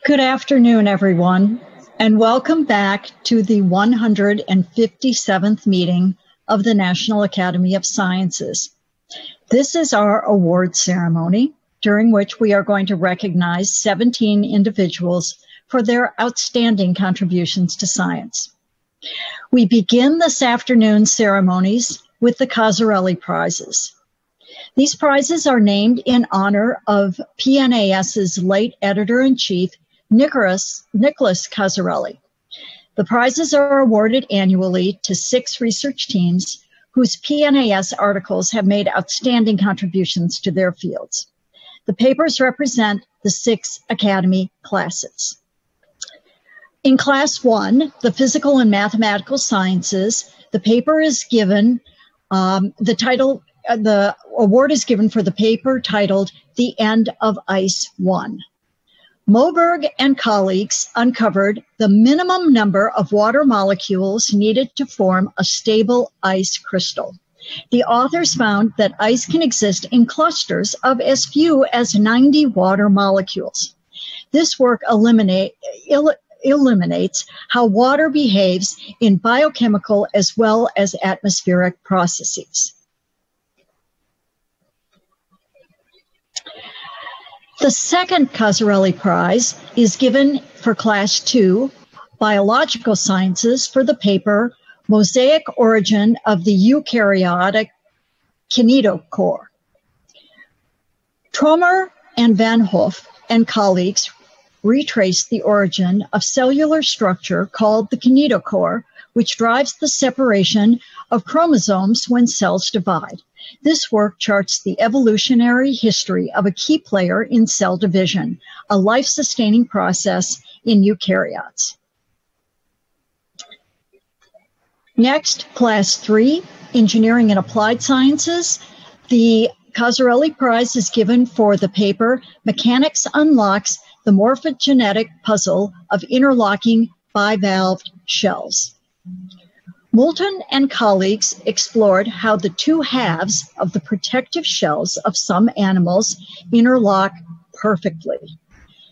Good afternoon, everyone, and welcome back to the 157th meeting of the National Academy of Sciences. This is our award ceremony, during which we are going to recognize 17 individuals for their outstanding contributions to science. We begin this afternoon's ceremonies with the Cosarelli Prizes. These prizes are named in honor of PNAS's late editor-in-chief, Nicholas Cosarelli. The prizes are awarded annually to 6 research teams whose PNAS articles have made outstanding contributions to their fields. The papers represent the 6 Academy classes. In Class 1, the Physical and Mathematical Sciences, the paper is given, the award is given for the paper titled The End of Ice 1. Moberg and colleagues uncovered the minimum number of water molecules needed to form a stable ice crystal. The authors found that ice can exist in clusters of as few as 90 water molecules. This work illuminates how water behaves in biochemical as well as atmospheric processes. The second Cosarelli Prize is given for Class 2, Biological Sciences, for the paper Mosaic Origin of the Eukaryotic Kinetochore. Tromer and Van Hoof and colleagues retraced the origin of cellular structure called the kinetochore, which drives the separation of chromosomes when cells divide. This work charts the evolutionary history of a key player in cell division, a life-sustaining process in eukaryotes. Next, Class 3, Engineering and Applied Sciences. The Cosarelli Prize is given for the paper Mechanics Unlocks the Morphogenetic Puzzle of Interlocking Bivalved Shells. Moulton and colleagues explored how the 2 halves of the protective shells of some animals interlock perfectly.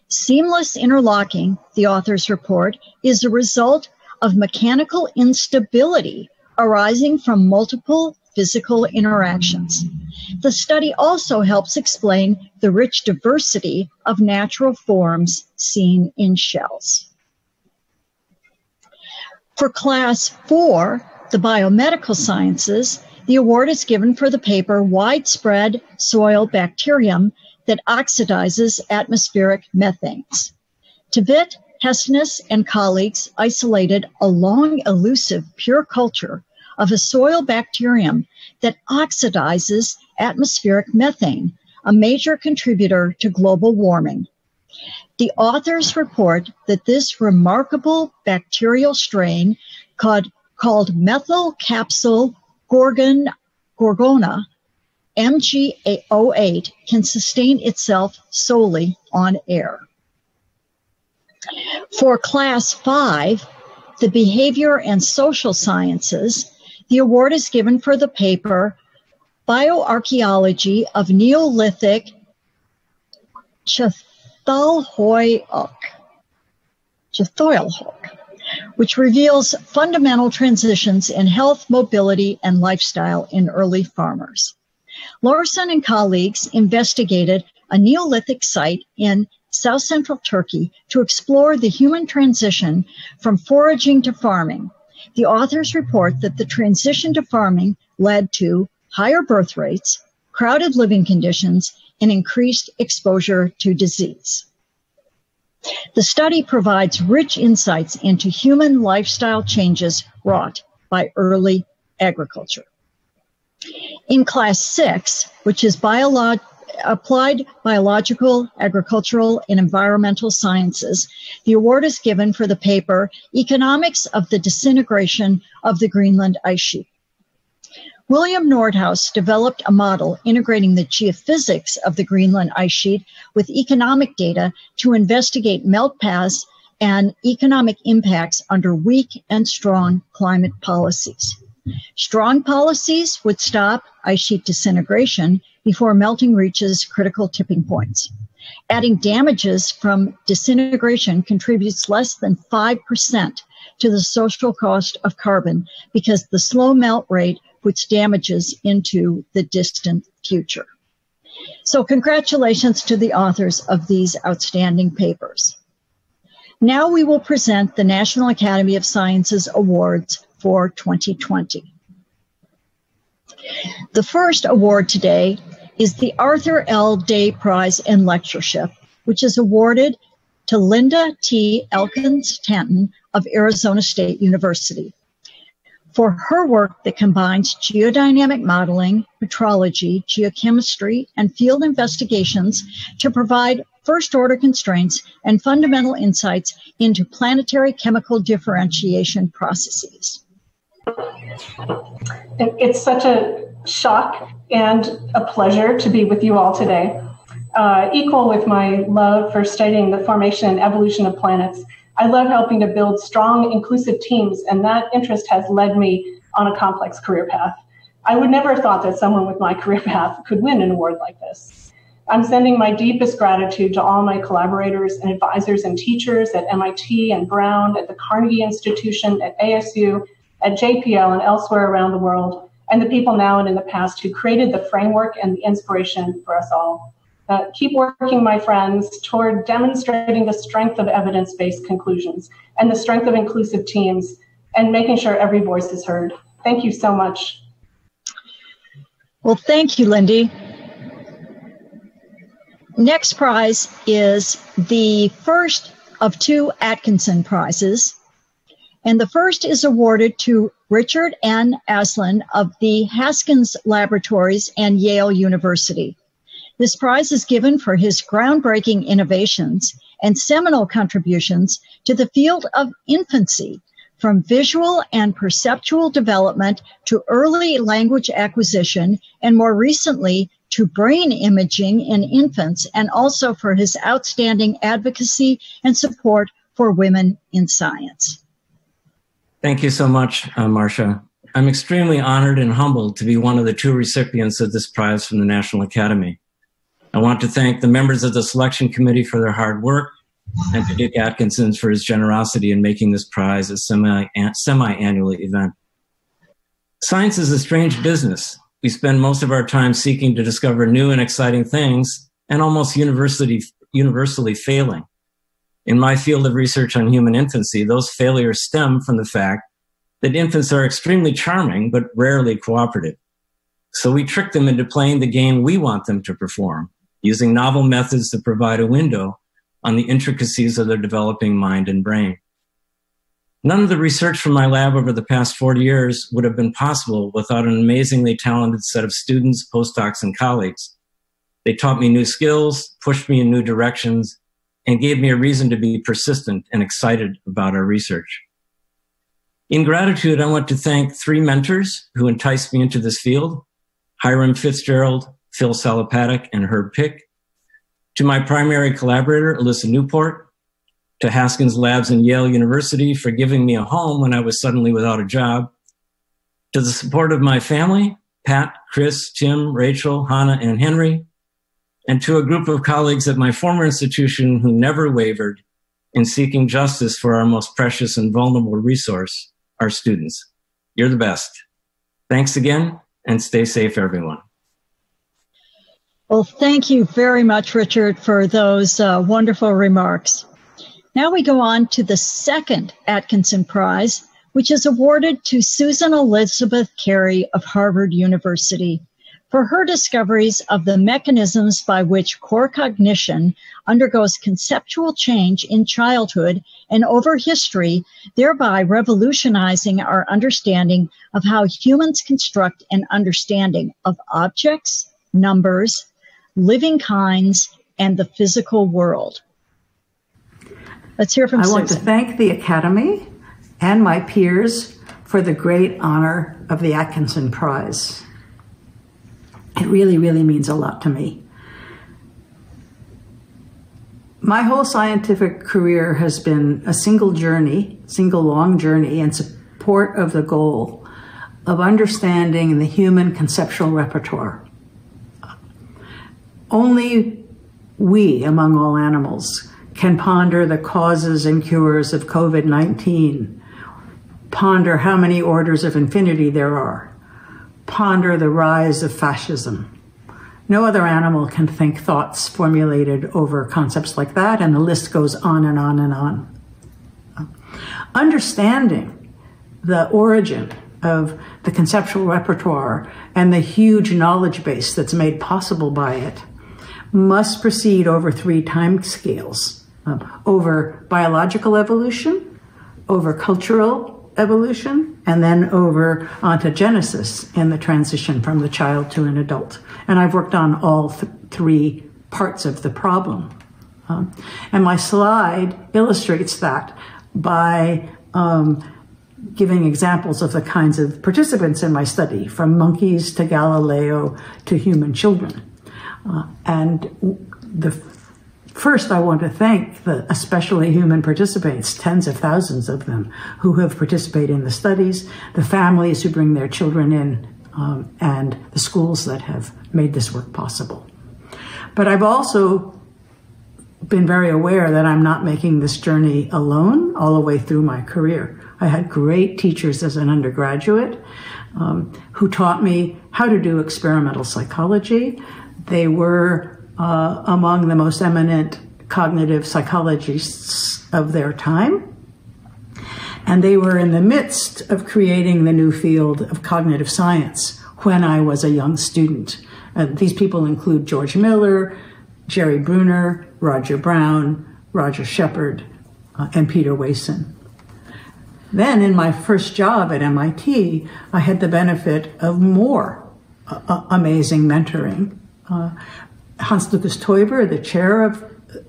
Seamless interlocking, the authors report, is a result of mechanical instability arising from multiple physical interactions. The study also helps explain the rich diversity of natural forms seen in shells. For Class 4, the Biomedical Sciences, the award is given for the paper Widespread Soil Bacterium that Oxidizes Atmospheric Methanes. Tibet, Hessnes, and colleagues isolated a long, elusive, pure culture of a soil bacterium that oxidizes atmospheric methane, a major contributor to global warming. The authors report that this remarkable bacterial strain called methyl capsule gorgona, MgO8, can sustain itself solely on air. For Class 5, the Behavior and Social Sciences, the award is given for the paper Bioarchaeology of Neolithic Chathalhoyuk, which reveals fundamental transitions in health, mobility, and lifestyle in early farmers. Larson and colleagues investigated a Neolithic site in south-central Turkey to explore the human transition from foraging to farming. The authors report that the transition to farming led to higher birth rates, crowded living conditions, and increased exposure to disease. The study provides rich insights into human lifestyle changes wrought by early agriculture. In Class 6, which is Applied Biological, Agricultural, and Environmental Sciences, the award is given for the paper Economics of the Disintegration of the Greenland Ice Sheet. William Nordhaus developed a model integrating the geophysics of the Greenland ice sheet with economic data to investigate melt paths and economic impacts under weak and strong climate policies. Strong policies would stop ice sheet disintegration before melting reaches critical tipping points. Adding damages from disintegration contributes less than 5% to the social cost of carbon because the slow melt rate puts damages into the distant future. So congratulations to the authors of these outstanding papers. Now we will present the National Academy of Sciences Awards for 2020. The first award today is the Arthur L. Day Prize in Lectureship, which is awarded to Linda T. Elkins-Tanton of Arizona State University for her work that combines geodynamic modeling, metrology, geochemistry, and field investigations to provide first-order constraints and fundamental insights into planetary chemical differentiation processes. It's such a shock and a pleasure to be with you all today. Equal with my love for studying the formation and evolution of planets, I love helping to build strong, inclusive teams, and that interest has led me on a complex career path. I would never have thought that someone with my career path could win an award like this. I'm sending my deepest gratitude to all my collaborators and advisors and teachers at MIT and Brown, at the Carnegie Institution, at ASU, at JPL, and elsewhere around the world, and the people now and in the past who created the framework and the inspiration for us all. Keep working, my friends, toward demonstrating the strength of evidence-based conclusions and the strength of inclusive teams and making sure every voice is heard. Thank you so much. Well, thank you, Lindy. Next prize is the first of two Atkinson prizes. And the first is awarded to Richard N. Aslin of the Haskins Laboratories and Yale University. This prize is given for his groundbreaking innovations and seminal contributions to the field of infancy, from visual and perceptual development to early language acquisition, and more recently to brain imaging in infants, and also for his outstanding advocacy and support for women in science. Thank you so much, Marcia. I'm extremely honored and humbled to be one of the two recipients of this prize from the National Academy. I want to thank the members of the selection committee for their hard work and to Dick Atkinson for his generosity in making this prize a semi-annual event. Science is a strange business. We spend most of our time seeking to discover new and exciting things and almost universally failing. In my field of research on human infancy, those failures stem from the fact that infants are extremely charming but rarely cooperative. So we trick them into playing the game we want them to perform, using novel methods to provide a window on the intricacies of their developing mind and brain. None of the research from my lab over the past 40 years would have been possible without an amazingly talented set of students, postdocs, and colleagues. They taught me new skills, pushed me in new directions, and gave me a reason to be persistent and excited about our research. In gratitude, I want to thank three mentors who enticed me into this field: Hiram Fitzgerald, Phil Salapatic, and Herb Pick; to my primary collaborator, Alyssa Newport; to Haskins Labs and Yale University for giving me a home when I was suddenly without a job; to the support of my family, Pat, Chris, Tim, Rachel, Hannah, and Henry; and to a group of colleagues at my former institution who never wavered in seeking justice for our most precious and vulnerable resource, our students. You're the best. Thanks again, and stay safe, everyone. Well, thank you very much, Richard, for those wonderful remarks. Now we go on to the second Atkinson Prize, which is awarded to Susan Elizabeth Carey of Harvard University for her discoveries of the mechanisms by which core cognition undergoes conceptual change in childhood and over history, thereby revolutionizing our understanding of how humans construct an understanding of objects, numbers, living kinds, and the physical world. Let's hear from Susan. I want to thank the Academy and my peers for the great honor of the Atkinson Prize. It really, really means a lot to me. My whole scientific career has been a single long journey in support of the goal of understanding the human conceptual repertoire. Only we, among all animals, can ponder the causes and cures of COVID-19, ponder how many orders of infinity there are, ponder the rise of fascism. No other animal can think thoughts formulated over concepts like that, and the list goes on and on and on. Understanding the origin of the conceptual repertoire and the huge knowledge base that's made possible by it must proceed over 3 time scales, over biological evolution, over cultural evolution, and then over ontogenesis in the transition from the child to an adult. And I've worked on all 3 parts of the problem. And my slide illustrates that by giving examples of the kinds of participants in my study, from monkeys to Galileo to human children. First, I want to thank the especially human participants, tens of thousands of them, who have participated in the studies, the families who bring their children in, and the schools that have made this work possible. But I've also been very aware that I'm not making this journey alone all the way through my career. I had great teachers as an undergraduate who taught me how to do experimental psychology. They were among the most eminent cognitive psychologists of their time. And they were in the midst of creating the new field of cognitive science when I was a young student. These people include George Miller, Jerry Bruner, Roger Brown, Roger Shepard, and Peter Wason. Then in my first job at MIT, I had the benefit of more amazing mentoring. Hans Lucas Teuber, the chair of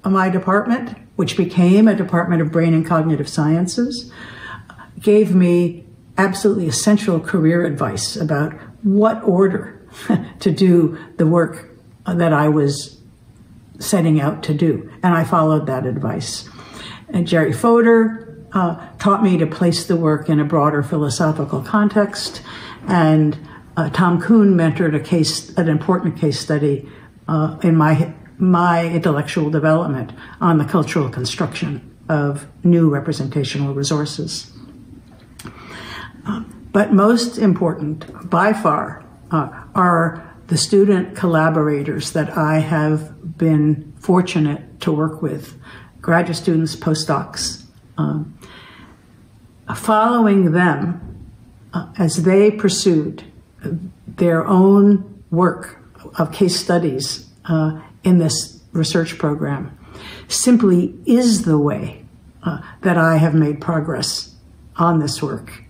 my department, which became a Department of Brain and Cognitive Sciences, gave me absolutely essential career advice about what order to do the work that I was setting out to do. And I followed that advice. And Jerry Fodor taught me to place the work in a broader philosophical context. And Tom Kuhn mentored an important case study in my intellectual development on the cultural construction of new representational resources. But most important, by far, are the student collaborators that I have been fortunate to work with, graduate students, postdocs. Following them as they pursued their own work of case studies in this research program simply is the way that I have made progress on this work.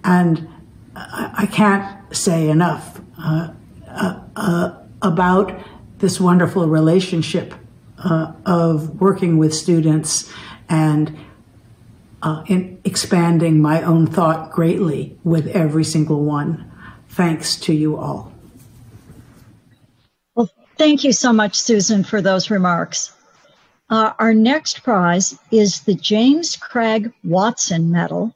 And I can't say enough about this wonderful relationship of working with students and in expanding my own thought greatly with every single one. Thanks to you all. Well, thank you so much, Susan, for those remarks. Our next prize is the James Craig Watson Medal,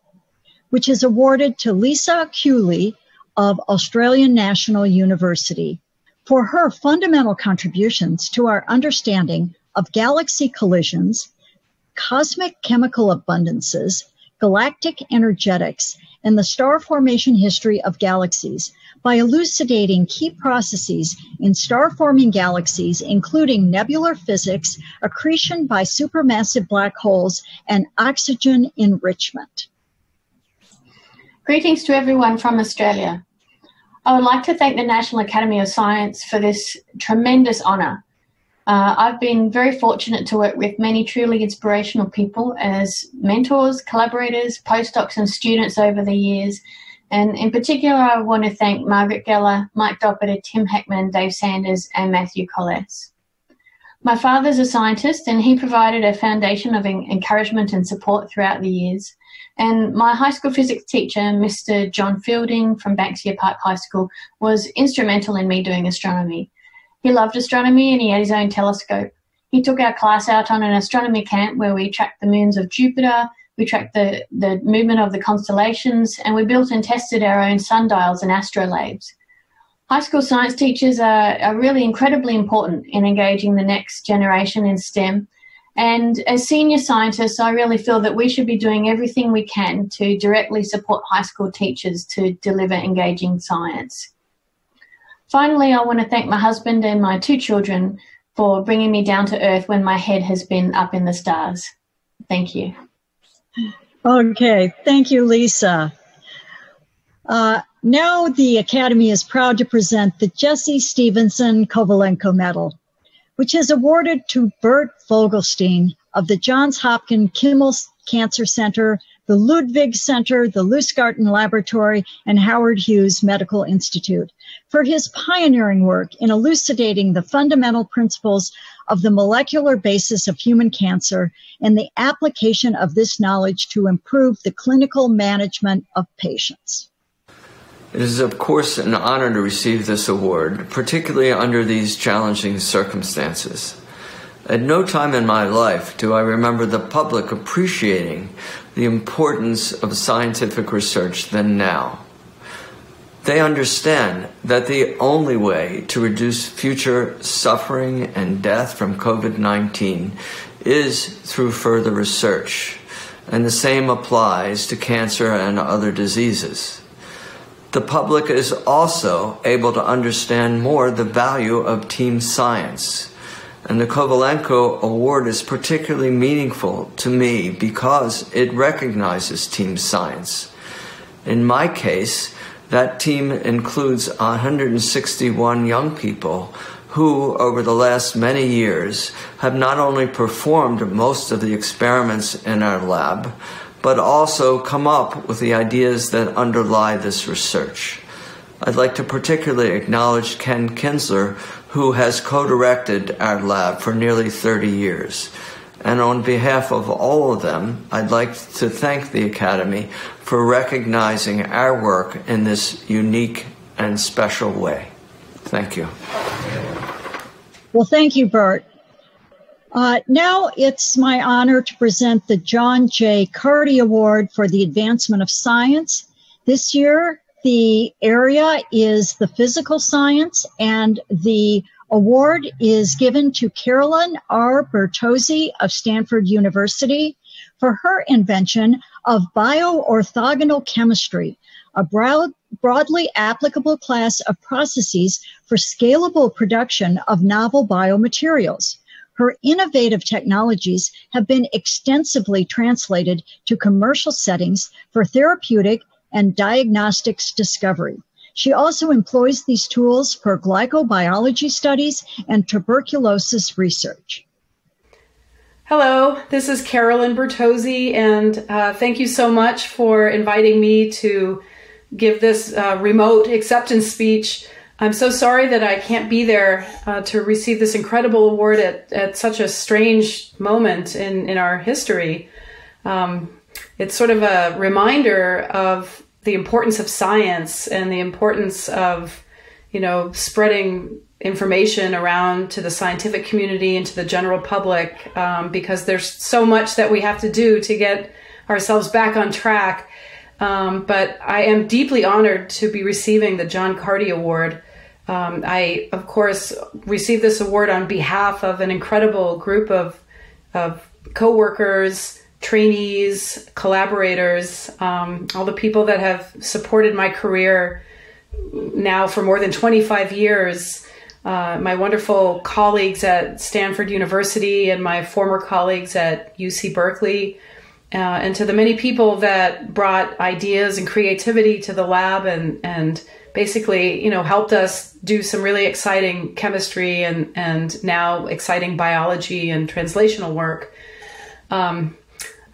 which is awarded to Lisa Kewley of Australian National University for her fundamental contributions to our understanding of galaxy collisions, cosmic chemical abundances, galactic energetics, and the star formation history of galaxies by elucidating key processes in star-forming galaxies, including nebular physics, accretion by supermassive black holes, and oxygen enrichment. Greetings to everyone from Australia. I would like to thank the National Academy of Science for this tremendous honour. I've been very fortunate to work with many truly inspirational people as mentors, collaborators, postdocs and students over the years. And in particular, I want to thank Margaret Geller, Mike Doppert, Tim Heckman, Dave Sanders and Matthew Colles. My father's a scientist and he provided a foundation of encouragement and support throughout the years. And my high school physics teacher, Mr. John Fielding from Banksia Park High School, was instrumental in me doing astronomy. He loved astronomy and he had his own telescope. He took our class out on an astronomy camp where we tracked the moons of Jupiter, we tracked the movement of the constellations, and we built and tested our own sundials and astrolabes. High school science teachers are really incredibly important in engaging the next generation in STEM. And as senior scientists, I really feel that we should be doing everything we can to directly support high school teachers to deliver engaging science. Finally, I want to thank my husband and my 2 children for bringing me down to earth when my head has been up in the stars. Thank you. Okay, thank you, Lisa. Now the Academy is proud to present the Jessie Stevenson Kovalenko Medal, which is awarded to Bert Vogelstein of the Johns Hopkins Kimmel Cancer Center, the Ludwig Center, the Lustgarten Laboratory, and Howard Hughes Medical Institute for his pioneering work in elucidating the fundamental principles of the molecular basis of human cancer and the application of this knowledge to improve the clinical management of patients. It is, of course, an honor to receive this award, particularly under these challenging circumstances. At no time in my life do I remember the public appreciating the importance of scientific research than now. They understand that the only way to reduce future suffering and death from COVID-19 is through further research, and the same applies to cancer and other diseases. The public is also able to understand more the value of team science. And the Kovalenko Award is particularly meaningful to me because it recognizes team science. In my case, that team includes 161 young people who, over the last many years, have not only performed most of the experiments in our lab, but also come up with the ideas that underlie this research. I'd like to particularly acknowledge Ken Kinsler, who has co-directed our lab for nearly 30 years. And on behalf of all of them, I'd like to thank the Academy for recognizing our work in this unique and special way. Thank you. Well, thank you, Bert. Now it's my honor to present the John J. Carey Award for the Advancement of Science. This year, the area is the physical science, and the award is given to Carolyn R. Bertozzi of Stanford University for her invention of bioorthogonal chemistry, a broadly applicable class of processes for scalable production of novel biomaterials. Her innovative technologies have been extensively translated to commercial settings for therapeutic and diagnostics discovery. She also employs these tools for glycobiology studies and tuberculosis research. Hello, this is Carolyn Bertozzi, and thank you so much for inviting me to give this remote acceptance speech. I'm so sorry that I can't be there to receive this incredible award at such a strange moment in our history. It's sort of a reminder of the importance of science and the importance of, spreading information around to the scientific community and to the general public, because there's so much that we have to do to get ourselves back on track. But I am deeply honored to be receiving the John Carey Award. I, of course, received this award on behalf of an incredible group of co-workers, trainees, collaborators, all the people that have supported my career now for more than 25 years, my wonderful colleagues at Stanford University and my former colleagues at UC Berkeley, and to the many people that brought ideas and creativity to the lab and basically, helped us do some really exciting chemistry and now exciting biology and translational work.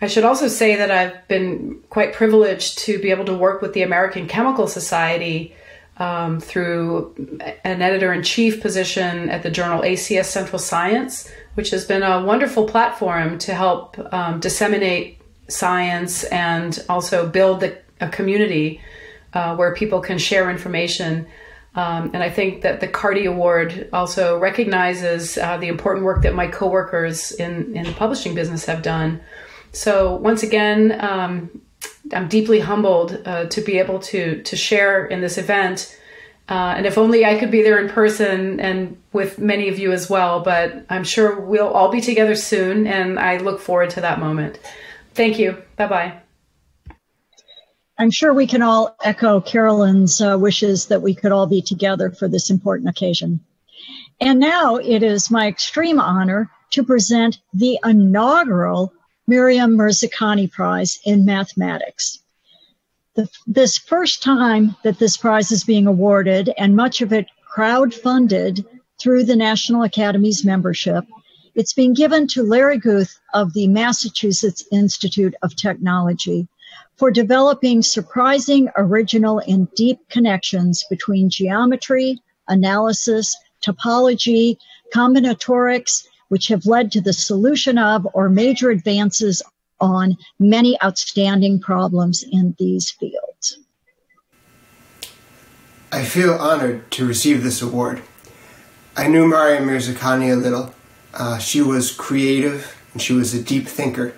I should also say that I've been quite privileged to be able to work with the American Chemical Society through an editor-in-chief position at the journal ACS Central Science, which has been a wonderful platform to help disseminate science and also build a community where people can share information. And I think that the Carey Award also recognizes the important work that my coworkers in the publishing business have done. So once again, I'm deeply humbled to be able to share in this event And if only I could be there in person and with many of you as well, but I'm sure we'll all be together soon, and I look forward to that moment. Thank you. Bye-bye. I'm sure we can all echo Carolyn's wishes that we could all be together for this important occasion. And now it is my extreme honor to present the inaugural Miriam Mirzakhani Prize in Mathematics. This first time that this prize is being awarded, and much of it crowd-funded through the National Academy's membership, it's being given to Larry Guth of the Massachusetts Institute of Technology for developing surprising, original, and deep connections between geometry, analysis, topology, combinatorics, which have led to the solution of or major advances on many outstanding problems in these fields. I feel honored to receive this award. I knew Miriam Mirzakhani a little. She was creative and she was a deep thinker.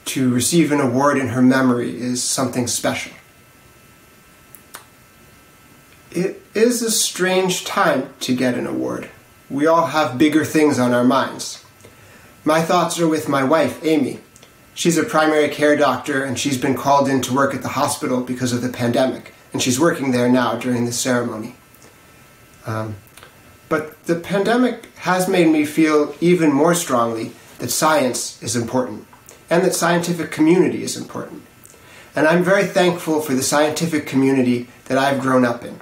To receive an award in her memory is something special. It is a strange time to get an award. We all have bigger things on our minds. My thoughts are with my wife, Amy. She's a primary care doctor and she's been called in to work at the hospital because of the pandemic, and she's working there now during the ceremony. But the pandemic has made me feel even more strongly that science is important and that scientific community is important. And I'm very thankful for the scientific community that I've grown up in,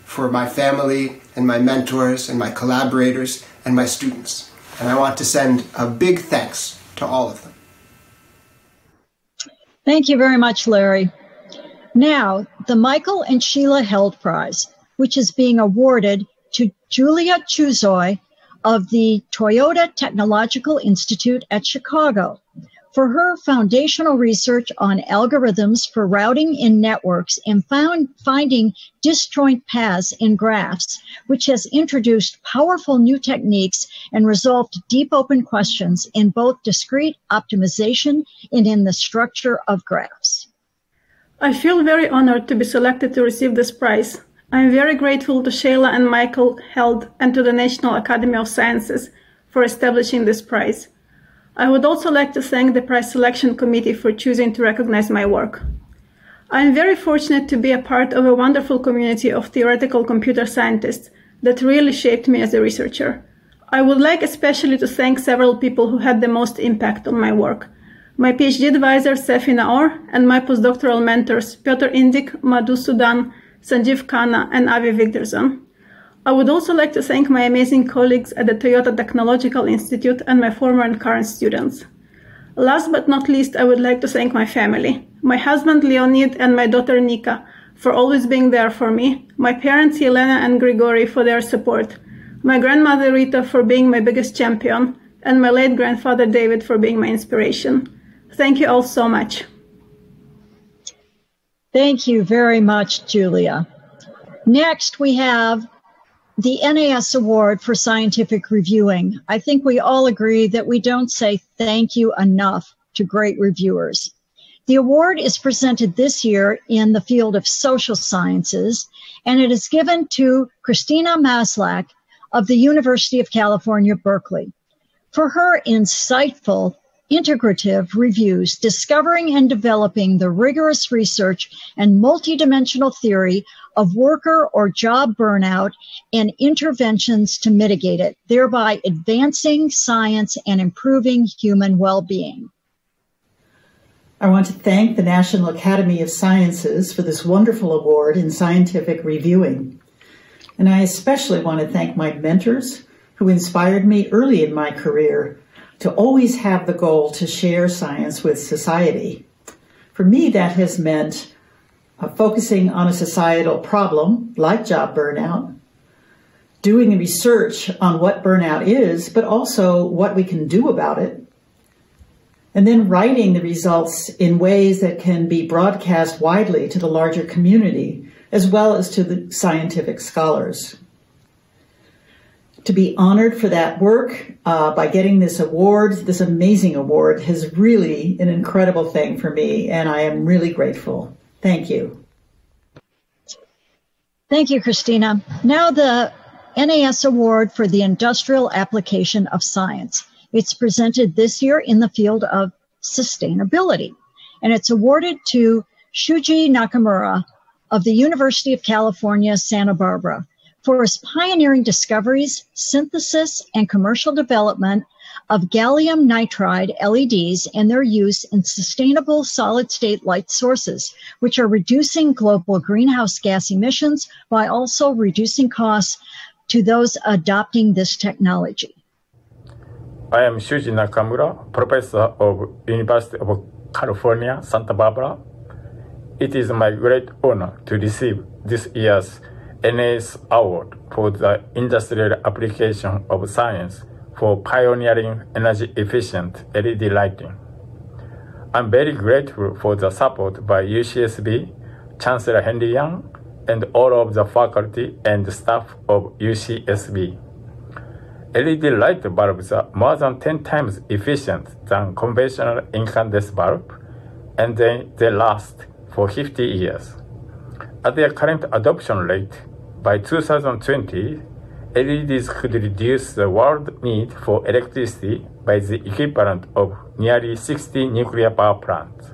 for my family and my mentors and my collaborators and my students. And I want to send a big thanks to all of them. Thank you very much, Larry. Now, the Michael and Sheila Held Prize, which is being awarded to Julia Chuzoy of the Toyota Technological Institute at Chicago for her foundational research on algorithms for routing in networks and finding disjoint paths in graphs, which has introduced powerful new techniques and resolved deep open questions in both discrete optimization and in the structure of graphs. I feel very honored to be selected to receive this prize. I am very grateful to Sheila and Michael Held and to the National Academy of Sciences for establishing this prize. I would also like to thank the prize selection committee for choosing to recognize my work. I am very fortunate to be a part of a wonderful community of theoretical computer scientists that really shaped me as a researcher. I would like especially to thank several people who had the most impact on my work. My PhD advisor, Sefi Naor, and my postdoctoral mentors, Piotr Indik, Madhu Sudan, Sanjeev Khanna, and Avi Vigderson. I would also like to thank my amazing colleagues at the Toyota Technological Institute and my former and current students. Last but not least, I would like to thank my family, my husband Leonid and my daughter Nika for always being there for me, my parents Elena and Grigory for their support, my grandmother Rita for being my biggest champion, and my late grandfather David for being my inspiration. Thank you all so much. Thank you very much, Julia. Next, we have the NAS Award for Scientific Reviewing. I think we all agree that we don't say thank you enough to great reviewers. The award is presented this year in the field of social sciences, and it is given to Christina Maslach of the University of California, Berkeley, for her insightful, integrative reviews discovering and developing the rigorous research and multidimensional theory of worker or job burnout and interventions to mitigate it, thereby advancing science and improving human well-being. I want to thank the National Academy of Sciences for this wonderful award in scientific reviewing. And I especially want to thank my mentors who inspired me early in my career to always have the goal to share science with society. For me, that has meant focusing on a societal problem like job burnout, doing research on what burnout is, but also what we can do about it, and then writing the results in ways that can be broadcast widely to the larger community, as well as to the scientific scholars. To be honored for that work by getting this award, this amazing award, is really an incredible thing for me, and I am really grateful. Thank you. Thank you, Christina. Now the NAS Award for the Industrial Application of Science. It's presented this year in the field of sustainability, and it's awarded to Shuji Nakamura of the University of California, Santa Barbara for his pioneering discoveries, synthesis, and commercial development of gallium nitride LEDs and their use in sustainable solid-state light sources, which are reducing global greenhouse gas emissions while also reducing costs to those adopting this technology. I am Shuji Nakamura, professor of University of California, Santa Barbara. It is my great honor to receive this year's NAS Award for the Industrial Application of Science for pioneering energy-efficient LED lighting. I'm very grateful for the support by UCSB, Chancellor Henry Young, and all of the faculty and staff of UCSB. LED light bulbs are more than 10 times efficient than conventional incandescent bulb, and they last for 50 years. At their current adoption rate, by 2020, LEDs could reduce the world need for electricity by the equivalent of nearly 60 nuclear power plants.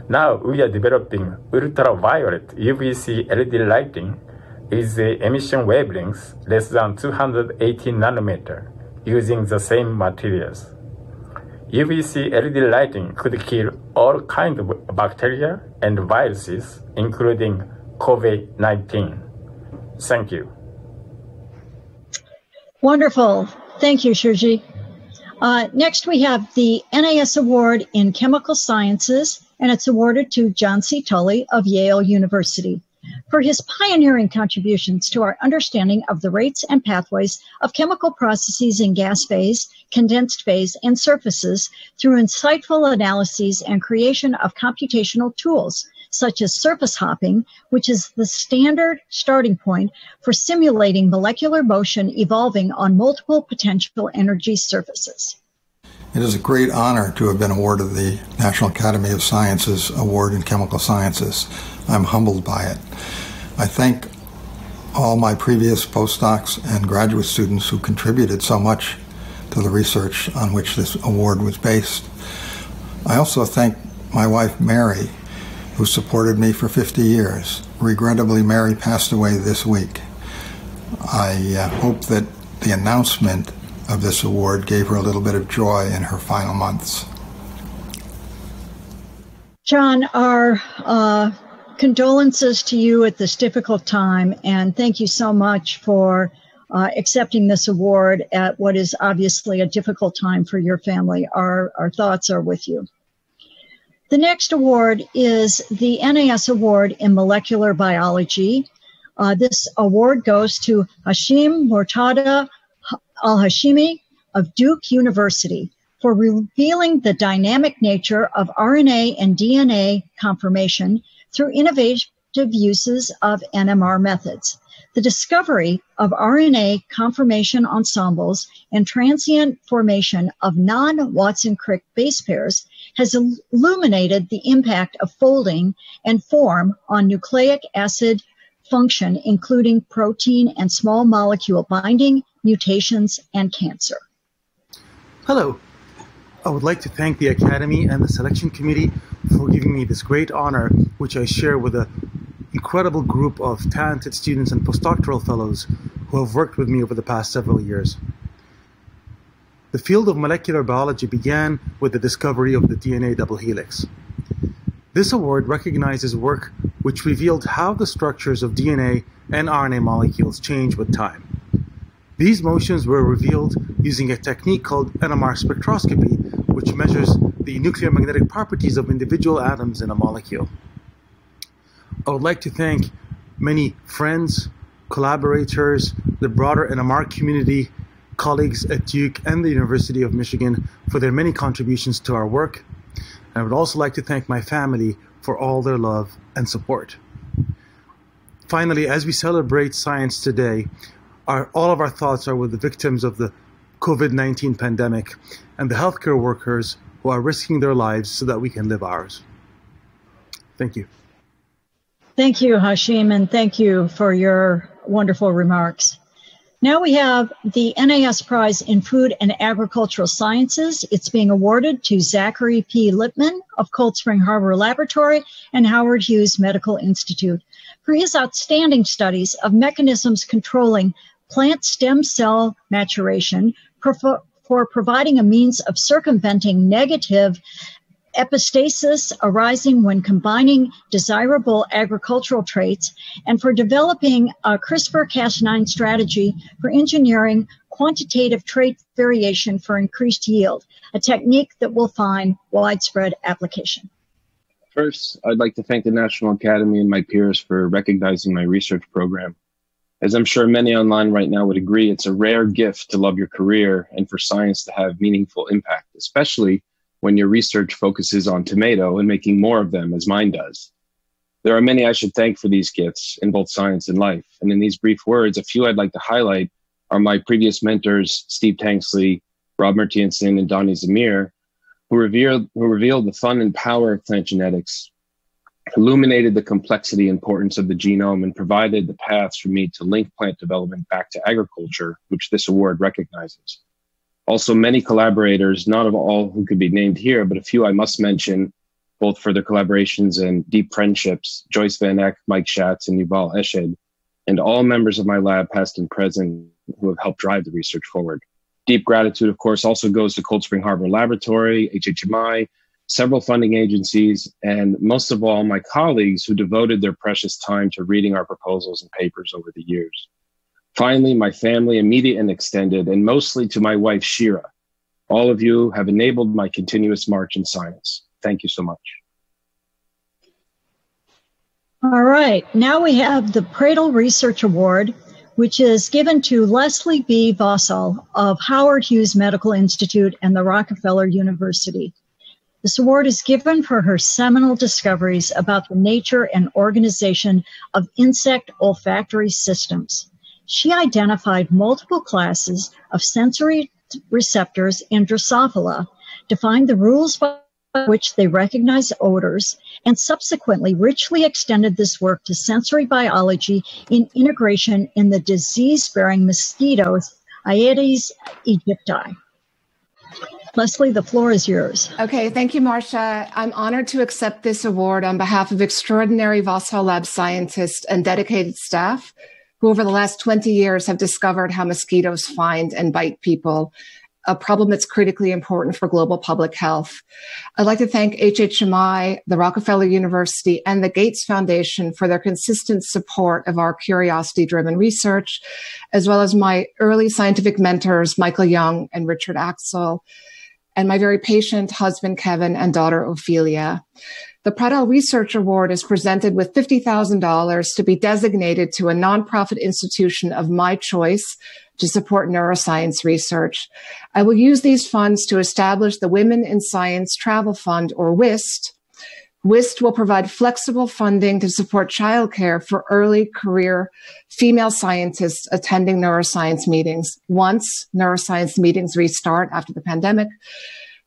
Now we are developing ultraviolet UVC LED lighting with the emission wavelengths less than 280 nanometer using the same materials. UVC LED lighting could kill all kinds of bacteria and viruses, including COVID-19. Thank you. Wonderful. Thank you, Shuji. Next, we have the NAS Award in Chemical Sciences, and it's awarded to John C. Tully of Yale University for his pioneering contributions to our understanding of the rates and pathways of chemical processes in gas phase, condensed phase, and surfaces through insightful analyses and creation of computational tools, such as surface hopping, which is the standard starting point for simulating molecular motion evolving on multiple potential energy surfaces. It is a great honor to have been awarded the National Academy of Sciences Award in Chemical Sciences. I'm humbled by it. I thank all my previous postdocs and graduate students who contributed so much to the research on which this award was based. I also thank my wife, Mary, who supported me for 50 years. Regrettably, Mary passed away this week. I hope that the announcement of this award gave her a little bit of joy in her final months. John, our condolences to you at this difficult time, and thank you so much for accepting this award at what is obviously a difficult time for your family. Our thoughts are with you. The next award is the NAS Award in Molecular Biology. This award goes to Hashim Murtadha Al-Hashimi of Duke University for revealing the dynamic nature of RNA and DNA conformation through innovative uses of NMR methods. The discovery of RNA conformation ensembles and transient formation of non-Watson-Crick base pairs has illuminated the impact of folding and form on nucleic acid function, including protein and small molecule binding, mutations, and cancer. Hello. I would like to thank the Academy and the Selection Committee for giving me this great honor, which I share with an incredible group of talented students and postdoctoral fellows who have worked with me over the past several years. The field of molecular biology began with the discovery of the DNA double helix. This award recognizes work which revealed how the structures of DNA and RNA molecules change with time. These motions were revealed using a technique called NMR spectroscopy, which measures the nuclear magnetic properties of individual atoms in a molecule. I would like to thank many friends, collaborators, the broader NMR community, colleagues at Duke and the University of Michigan for their many contributions to our work. And I would also like to thank my family for all their love and support. Finally, as we celebrate science today, all of our thoughts are with the victims of the COVID-19 pandemic and the healthcare workers who are risking their lives so that we can live ours. Thank you. Thank you, Hashim, and thank you for your wonderful remarks. Now we have the NAS Prize in Food and Agricultural Sciences. It's being awarded to Zachary P. Lippman of Cold Spring Harbor Laboratory and Howard Hughes Medical Institute for his outstanding studies of mechanisms controlling plant stem cell maturation for providing a means of circumventing negative epistasis arising when combining desirable agricultural traits, and for developing a CRISPR-Cas9 strategy for engineering quantitative trait variation for increased yield, a technique that will find widespread application. First, I'd like to thank the National Academy and my peers for recognizing my research program. As I'm sure many online right now would agree, it's a rare gift to love your career and for science to have meaningful impact, especially when your research focuses on tomato and making more of them, as mine does. There are many I should thank for these gifts in both science and life. And in these brief words, a few I'd like to highlight are my previous mentors, Steve Tanksley, Rob Murtadha, and Donnie Zamir, who revealed the fun and power of plant genetics, illuminated the complexity and importance of the genome, and provided the paths for me to link plant development back to agriculture, which this award recognizes. Also, many collaborators, not of all who could be named here, but a few I must mention, both for their collaborations and deep friendships, Joyce Van Eck, Mike Schatz, and Yuval Eshed, and all members of my lab, past and present, who have helped drive the research forward. Deep gratitude, of course, also goes to Cold Spring Harbor Laboratory, HHMI, several funding agencies, and most of all, my colleagues who devoted their precious time to reading our proposals and papers over the years. Finally, my family, immediate and extended, and mostly to my wife, Shira. All of you have enabled my continuous march in science. Thank you so much. All right, now we have the Pradle Research Award, which is given to Leslie B. Vosshall of Howard Hughes Medical Institute and the Rockefeller University. This award is given for her seminal discoveries about the nature and organization of insect olfactory systems. She identified multiple classes of sensory receptors in Drosophila, defined the rules by which they recognize odors, and subsequently richly extended this work to sensory biology in integration in the disease-bearing mosquitoes, Aedes aegypti. Leslie, the floor is yours. Okay, thank you, Marcia. I'm honored to accept this award on behalf of extraordinary Vosshall Lab scientists and dedicated staff who over the last 20 years have discovered how mosquitoes find and bite people, a problem that's critically important for global public health. I'd like to thank HHMI, the Rockefeller University, and the Gates Foundation for their consistent support of our curiosity-driven research, as well as my early scientific mentors, Michael Young and Richard Axel, and my very patient husband, Kevin, and daughter, Ophelia. The Pradle Research Award is presented with $50,000 to be designated to a nonprofit institution of my choice to support neuroscience research. I will use these funds to establish the Women in Science Travel Fund, or WIST. WIST will provide flexible funding to support childcare for early career female scientists attending neuroscience meetings. Once neuroscience meetings restart after the pandemic,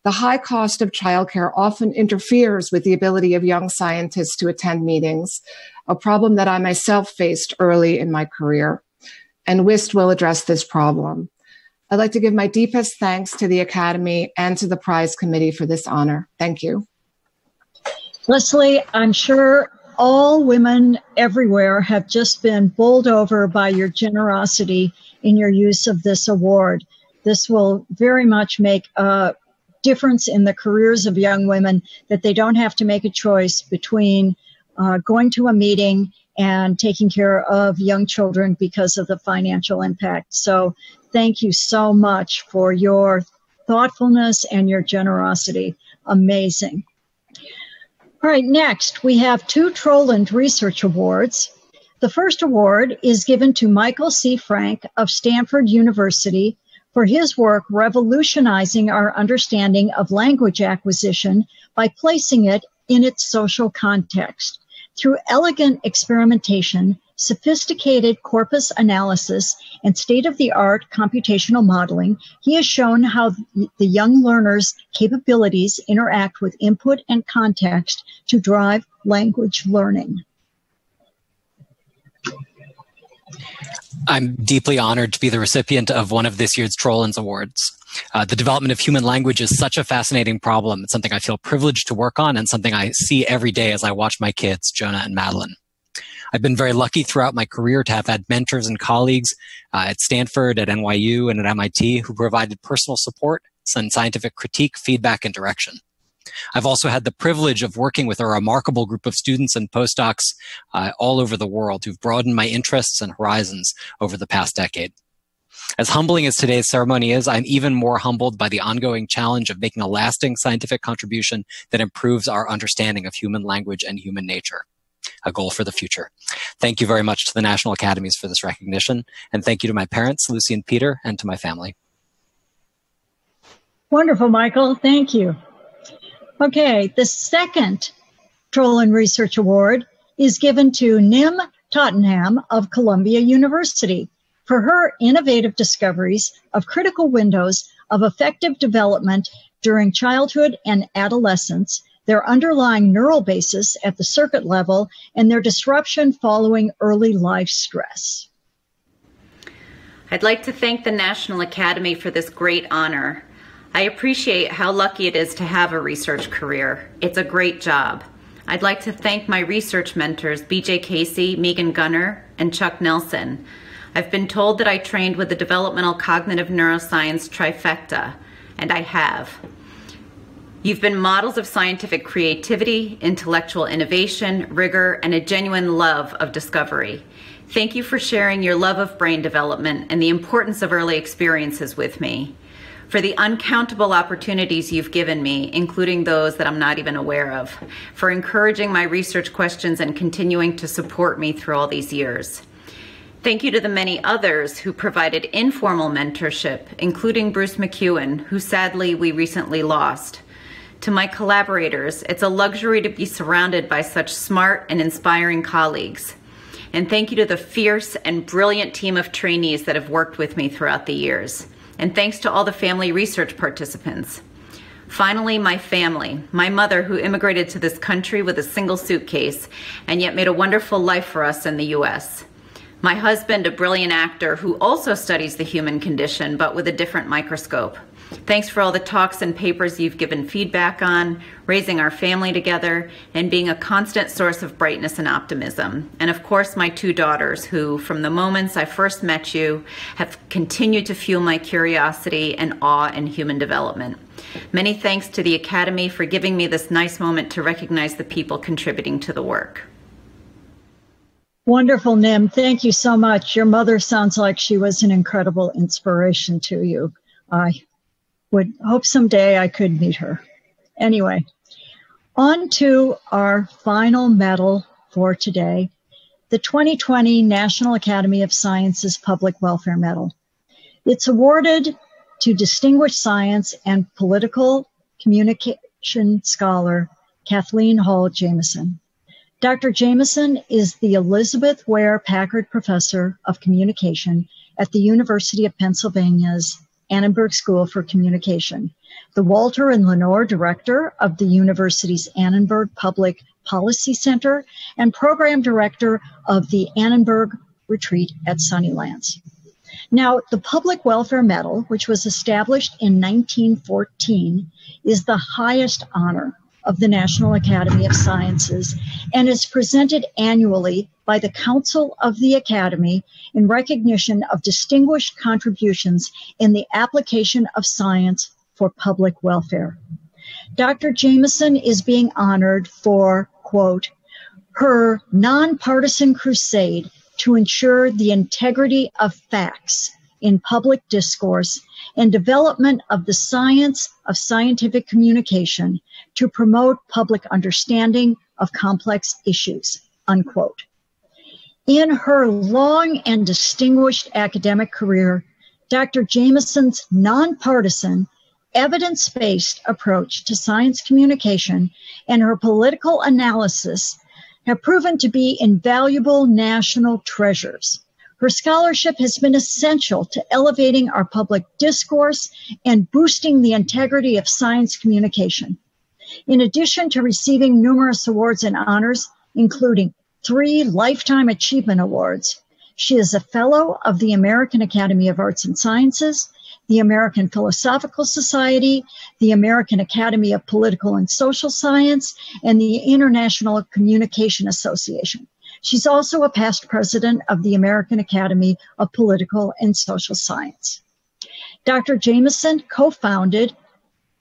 the high cost of childcare often interferes with the ability of young scientists to attend meetings, a problem that I myself faced early in my career. And WIST will address this problem. I'd like to give my deepest thanks to the Academy and to the Prize Committee for this honor. Thank you. Leslie, I'm sure all women everywhere have just been bowled over by your generosity in your use of this award. This will very much make a difference in the careers of young women, that they don't have to make a choice between going to a meeting and taking care of young children because of the financial impact. So thank you so much for your thoughtfulness and your generosity. Amazing. All right, next we have 2 Troland Research Awards. The first award is given to Michael C. Frank of Stanford University for his work revolutionizing our understanding of language acquisition by placing it in its social context. Through elegant experimentation, sophisticated corpus analysis, and state-of-the-art computational modeling, he has shown how the young learner's capabilities interact with input and context to drive language learning. I'm deeply honored to be the recipient of one of this year's Trollins Awards. The development of human language is such a fascinating problem. It's something I feel privileged to work on and something I see every day as I watch my kids, Jonah and Madeline. I've been very lucky throughout my career to have had mentors and colleagues at Stanford, at NYU, and at MIT who provided personal support and scientific critique, feedback, and direction. I've also had the privilege of working with a remarkable group of students and postdocs all over the world who've broadened my interests and horizons over the past decade. As humbling as today's ceremony is, I'm even more humbled by the ongoing challenge of making a lasting scientific contribution that improves our understanding of human language and human nature, a goal for the future. Thank you very much to the National Academies for this recognition, and thank you to my parents, Lucy and Peter, and to my family. Wonderful, Michael. Thank you. Okay, the second Trollin Research Award is given to Nim Tottenham of Columbia University for her innovative discoveries of critical windows of effective development during childhood and adolescence, their underlying neural basis at the circuit level, and their disruption following early life stress. I'd like to thank the National Academy for this great honor. I appreciate how lucky it is to have a research career. It's a great job. I'd like to thank my research mentors, B.J. Casey, Megan Gunner, and Chuck Nelson. I've been told that I trained with the developmental cognitive neuroscience trifecta, and I have. You've been models of scientific creativity, intellectual innovation, rigor, and a genuine love of discovery. Thank you for sharing your love of brain development and the importance of early experiences with me. For the uncountable opportunities you've given me, including those that I'm not even aware of, for encouraging my research questions and continuing to support me through all these years. Thank you to the many others who provided informal mentorship, including Bruce McEwen, who sadly we recently lost. To my collaborators, it's a luxury to be surrounded by such smart and inspiring colleagues. And thank you to the fierce and brilliant team of trainees that have worked with me throughout the years. And thanks to all the family research participants. Finally, my family, my mother who immigrated to this country with a single suitcase and yet made a wonderful life for us in the US. My husband, a brilliant actor who also studies the human condition but with a different microscope. Thanks for all the talks and papers you've given feedback on, raising our family together, and being a constant source of brightness and optimism. And of course, my two daughters, who, from the moments I first met you, have continued to fuel my curiosity and awe in human development. Many thanks to the Academy for giving me this nice moment to recognize the people contributing to the work. Wonderful, Nim. Thank you so much. Your mother sounds like she was an incredible inspiration to you. I would hope someday I could meet her. Anyway, on to our final medal for today, the 2020 National Academy of Sciences Public Welfare Medal. It's awarded to distinguished science and political communication scholar Kathleen Hall Jamieson. Dr. Jamieson is the Elizabeth Ware Packard Professor of Communication at the University of Pennsylvania's Annenberg School for Communication, the Walter and Lenore Director of the university's Annenberg Public Policy Center, and Program Director of the Annenberg Retreat at Sunnylands. Now, the Public Welfare Medal, which was established in 1914, is the highest honor of the National Academy of Sciences and is presented annually by the Council of the Academy in recognition of distinguished contributions in the application of science for public welfare. Dr. Jamieson is being honored for, quote, her nonpartisan crusade to ensure the integrity of facts in public discourse and development of the science of scientific communication to promote public understanding of complex issues, unquote. In her long and distinguished academic career, Dr. Jamieson's nonpartisan, evidence-based approach to science communication and her political analysis have proven to be invaluable national treasures. Her scholarship has been essential to elevating our public discourse and boosting the integrity of science communication. In addition to receiving numerous awards and honors, including 3 Lifetime Achievement Awards, She is a fellow of the American Academy of Arts and Sciences, the American Philosophical Society, the American Academy of Political and Social Science, and the International Communication Association. She's also a past president of the American Academy of Political and Social Science. Dr. Jamieson co-founded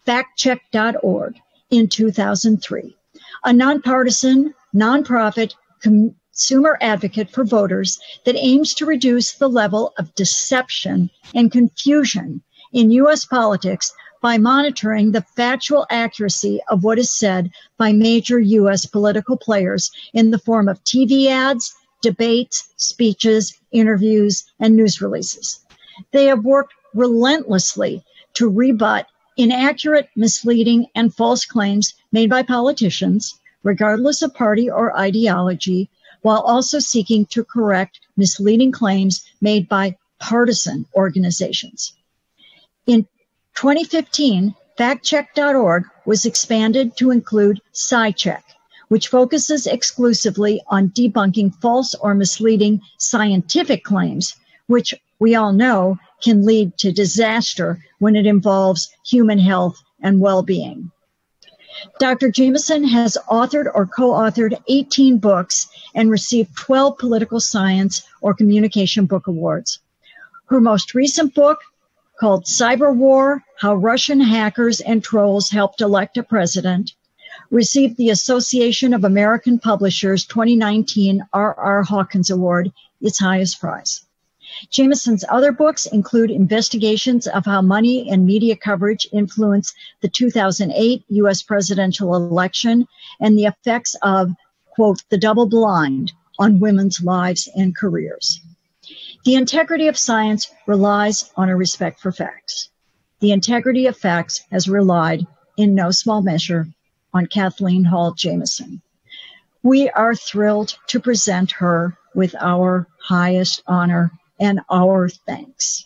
factcheck.org in 2003, a nonpartisan, nonprofit consumer advocate for voters that aims to reduce the level of deception and confusion in U.S. politics by monitoring the factual accuracy of what is said by major U.S. political players in the form of TV ads, debates, speeches, interviews, and news releases. They have worked relentlessly to rebut inaccurate, misleading, and false claims made by politicians, regardless of party or ideology, while also seeking to correct misleading claims made by partisan organizations. In 2015, factcheck.org was expanded to include Psyche, which focuses exclusively on debunking false or misleading scientific claims, which we all know can lead to disaster when it involves human health and well-being. Dr. Jamieson has authored or co-authored 18 books and received 12 political science or communication book awards. Her most recent book, called Cyber War: How Russian Hackers and Trolls Helped Elect a President, received the Association of American Publishers 2019 R.R. Hawkins Award, its highest prize. Jamieson's other books include investigations of how money and media coverage influenced the 2008 U.S. presidential election and the effects of, quote, the double blind on women's lives and careers. The integrity of science relies on a respect for facts. The integrity of facts has relied, in no small measure, on Kathleen Hall Jamieson. We are thrilled to present her with our highest honor and our thanks.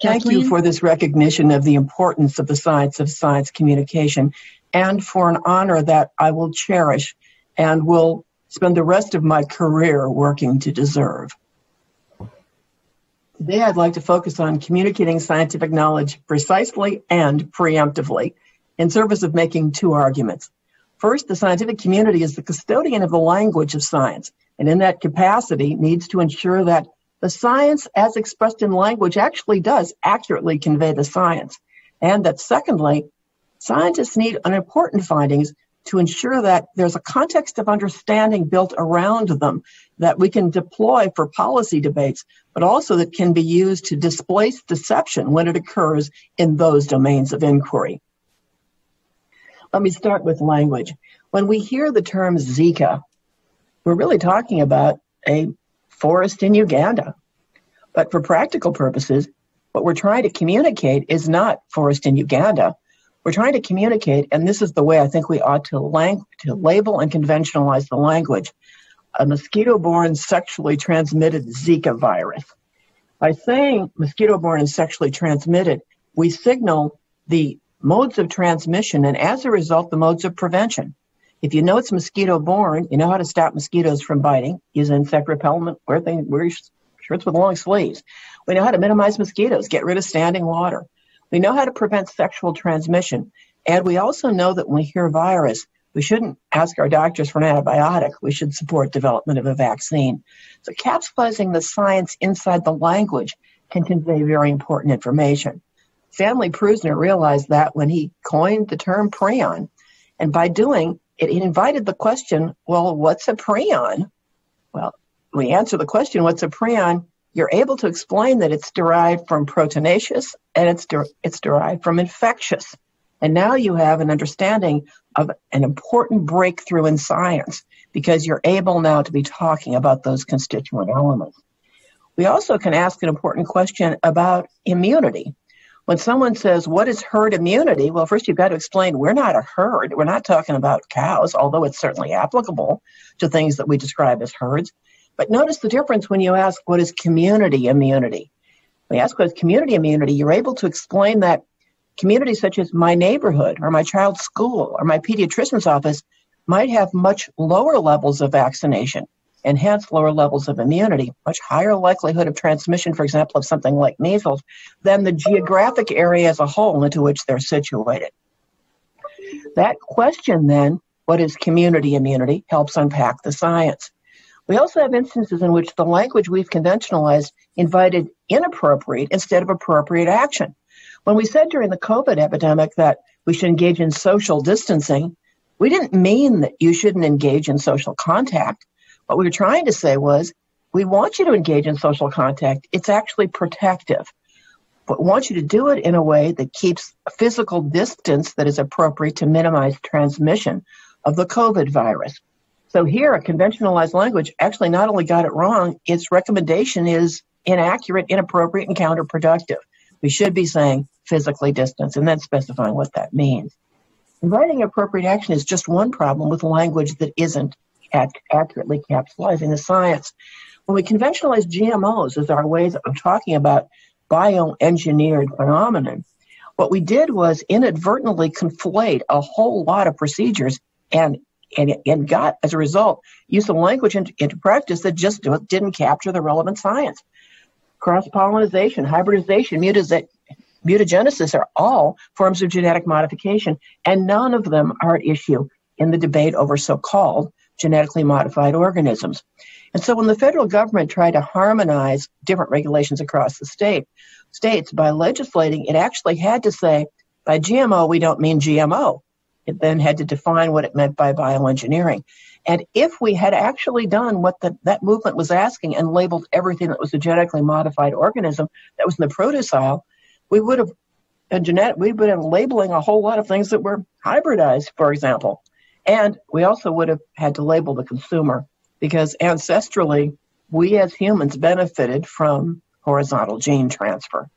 Thank Kathleen? you for this recognition of the importance of the science of science communication, and for an honor that I will cherish and will spend the rest of my career working to deserve. Today, I'd like to focus on communicating scientific knowledge precisely and preemptively in service of making two arguments. First, the scientific community is the custodian of the language of science, and in that capacity needs to ensure that the science as expressed in language actually does accurately convey the science. And that secondly, scientists need unimportant findings to ensure that there's a context of understanding built around them that we can deploy for policy debates, but also that can be used to displace deception when it occurs in those domains of inquiry. Let me start with language. When we hear the term Zika, we're really talking about a forest in Uganda. But for practical purposes, what we're trying to communicate is not forest in Uganda. We're trying to communicate, and this is the way I think we ought to label and conventionalize the language, a mosquito-borne sexually transmitted Zika virus. By saying mosquito-borne and sexually transmitted, we signal the modes of transmission and as a result, the modes of prevention. If you know it's mosquito-borne, you know how to stop mosquitoes from biting. Use insect repellent, wear shirts with long sleeves. We know how to minimize mosquitoes, get rid of standing water. We know how to prevent sexual transmission. And we also know that when we hear virus, we shouldn't ask our doctors for an antibiotic. We should support development of a vaccine. So capsulizing the science inside the language can convey very important information. Stanley Prusner realized that when he coined the term prion. And by doing it, he invited the question, well, what's a prion? Well, when you answer the question, what's a prion, you're able to explain that it's derived from proteinaceous and it's derived from infectious. And now you have an understanding of an important breakthrough in science because you're able now to be talking about those constituent elements. We also can ask an important question about immunity. When someone says, what is herd immunity? Well, first you've got to explain we're not a herd. We're not talking about cows, although it's certainly applicable to things that we describe as herds. But notice the difference when you ask, what is community immunity? When you ask what is community immunity, you're able to explain that communities such as my neighborhood or my child's school or my pediatrician's office might have much lower levels of vaccination. and hence lower levels of immunity, much higher likelihood of transmission, for example, of something like measles, than the geographic area as a whole into which they're situated. That question then, what is community immunity, helps unpack the science. We also have instances in which the language we've conventionalized invited inappropriate instead of appropriate action. When we said during the COVID epidemic that we should engage in social distancing, we didn't mean that you shouldn't engage in social contact. What we were trying to say was, we want you to engage in social contact. It's actually protective. But we want you to do it in a way that keeps a physical distance that is appropriate to minimize transmission of the COVID virus. So here, a conventionalized language actually not only got it wrong, its recommendation is inaccurate, inappropriate, and counterproductive. We should be saying physically distance and then specifying what that means. Inviting appropriate action is just one problem with language that isn't accurately capsulizing the science. When we conventionalize GMOs as our ways of talking about bioengineered phenomenon, what we did was inadvertently conflate a whole lot of procedures and got, as a result, use of language into practice that just didn't capture the relevant science. Cross-pollination, hybridization, mutagenesis are all forms of genetic modification, and none of them are at issue in the debate over so-called genetically modified organisms. And so when the federal government tried to harmonize different regulations across the states by legislating, it actually had to say, by GMO, we don't mean GMO. It then had to define what it meant by bioengineering. And if we had actually done what that movement was asking and labeled everything that was a genetically modified organism that was in the produce aisle, we would have been labeling a whole lot of things that were hybridized, for example. And we also would have had to label the consumer, because ancestrally, we as humans benefited from horizontal gene transfer.